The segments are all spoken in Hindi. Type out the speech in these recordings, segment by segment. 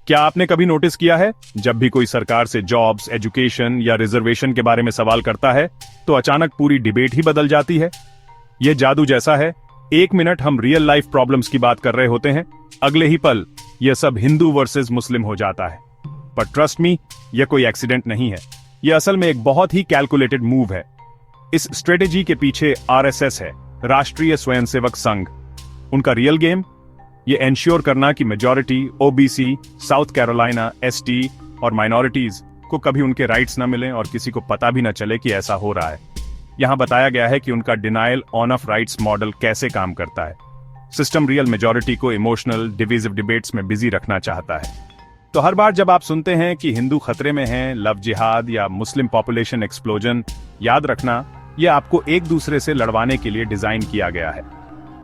क्या आपने कभी नोटिस किया है, जब भी कोई सरकार से जॉब्स, एजुकेशन या रिजर्वेशन के बारे में सवाल करता है तो अचानक पूरी डिबेट ही बदल जाती है। यह जादू जैसा है, एक मिनट हम रियल लाइफ प्रॉब्लम्स की बात कर रहे होते हैं, अगले ही पल यह सब हिंदू वर्सेस मुस्लिम हो जाता है। पर ट्रस्ट मी, यह कोई एक्सीडेंट नहीं है, यह असल में एक बहुत ही कैलकुलेटेड मूव है। इस स्ट्रेटेजी के पीछे आरएसएस है, राष्ट्रीय स्वयंसेवक संघ। उनका रियल गेम ये एंश्योर करना कि majority, OBC, south Carolina, ST और माइनॉरिटीज को कभी उनके राइट्स न मिलें और किसी को पता भी न चले कि ऐसा हो रहा है। यहां बताया गया है कि उनका denial on off rights model कैसे काम करता है। सिस्टम रियल मेजॉरिटी को इमोशनल, डिविजिव डिबेट्स में बिजी रखना चाहता है। तो हर बार जब आप सुनते हैं कि हिंदू खतरे में हैं, लव जिहाद या मुस्लिम पॉपुलेशन एक्सप्लोजन, याद रखना यह आपको एक दूसरे से लड़वाने के लिए डिजाइन किया गया है।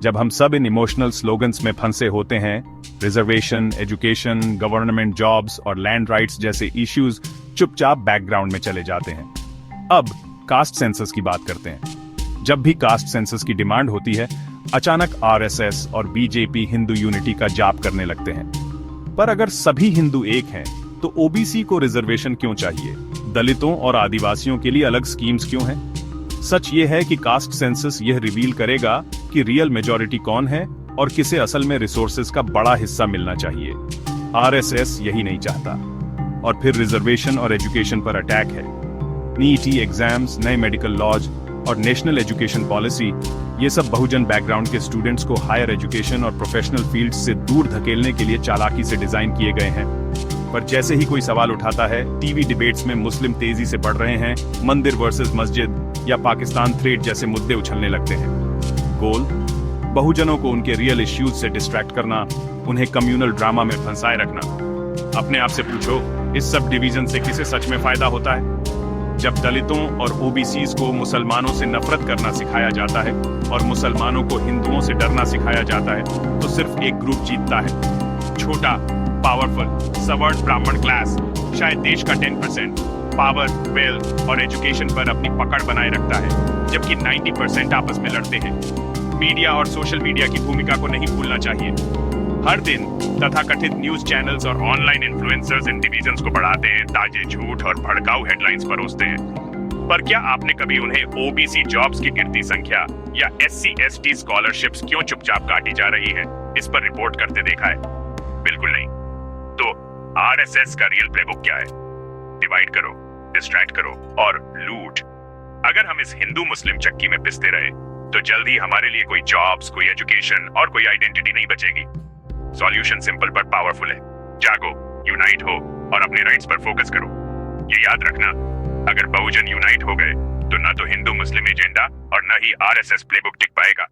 जब हम सब इन इमोशनल स्लोगन्स में फंसे होते हैं, रिजर्वेशन, एजुकेशन, गवर्नमेंट जॉब्स और लैंड राइट्स जैसे इश्यूज चुपचाप बैकग्राउंड में चले जाते हैं। अब कास्ट सेंसस की बात करते हैं। जब भी कास्ट सेंसस की डिमांड होती है, अचानक आरएसएस और बीजेपी हिंदू यूनिटी का जाप करने लगते हैं। पर अगर सभी हिंदू एक हैं, तो ओबीसी को रिजर्वेशन क्यों चाहिए? दलितों और आदिवासियों के लिए अलग स्कीम्स क्यों हैं? सच ये है कि कास्ट सेंसस यह रिवील करेगा कि रियल मेजॉरिटी कौन है और किसे असल में रिसोर्सेज का बड़ा हिस्सा मिलना चाहिए। आरएसएस यही नहीं चाहता। और फिर रिजर्वेशन और एजुकेशन पर अटैक है। नीटी एग्जाम्स, नए मेडिकल लॉज और नेशनल एजुकेशन पॉलिसी, ये सब बहुजन बैकग्राउंड के स्टूडेंट्स को हायर एजुकेशन और प्रोफेशनल फील्ड से दूर धकेलने के लिए चालाकी से डिजाइन किए गए हैं। पर जैसे ही कोई सवाल उठाता है, टीवी डिबेट्स में मुस्लिम तेजी से बढ़ रहे हैं, मंदिर वर्सेस मस्जिद या पाकिस्तान थ्रेड जैसे मुद्दे उछलने लगते हैं। गोल बहुजनों को उनके रियल इश्यूज से डिस्ट्रैक्ट करना, उन्हें कम्युनल ड्रामा में फंसाए रखना। अपने आप से पूछो, इस सब डिवीजन से किसे सच में फायदा होता है? जब दलितों और ओबीसीज को मुसलमानों से नफरत करना सिखाया जाता है और मुसलमानों को हिंदुओं से डरना सिखाया जाता है, तो सिर्फ एक ग्रुप जीतता है। छोटा, पावरफुल, सवर्ड ब्राह्मण क्लास शायद देश का 10% पावर, वेल्थ और एजुकेशन पर अपनी पकड़ बनाए रखता है, जबकि 90% आपस में लड़ते हैं। मीडिया और सोशल मीडिया की भूमिका को नहीं भूलना चाहिए। हर दिन तथाकथित न्यूज चैनल्स और ऑनलाइन इन्फ्लुएंसर्स इन डिवीजन्स को बढ़ाते हैं, ताजे झूठ और भड़काऊ हेडलाइंस परोसते हैं। पर क्या आपने कभी उन्हें ओबीसी जॉब्स की गिरती संख्या या SC/ST स्कॉलरशिप्स क्यों चुपचाप काटी जा रही है, इस पर रिपोर्ट करते देखा है? बिल्कुल नहीं। तो आरएसएस का रियल प्लेबुक क्या है? डिवाइड करो, डिस्ट्रैक्ट करो और लूट। अगर हम इस हिंदू मुस्लिम चक्की में पिसते रहे, तो जल्द ही हमारे लिए कोई जॉब्स, कोई एजुकेशन और कोई आइडेंटिटी नहीं बचेगी। सॉल्यूशन सिंपल पर पावरफुल है। जागो, यूनाइट हो और अपने राइट्स पर फोकस करो। ये याद रखना, अगर बहुजन यूनाइट हो गए तो न तो हिंदू मुस्लिम एजेंडा और न ही आरएसएस प्लेबुक टिक पाएगा।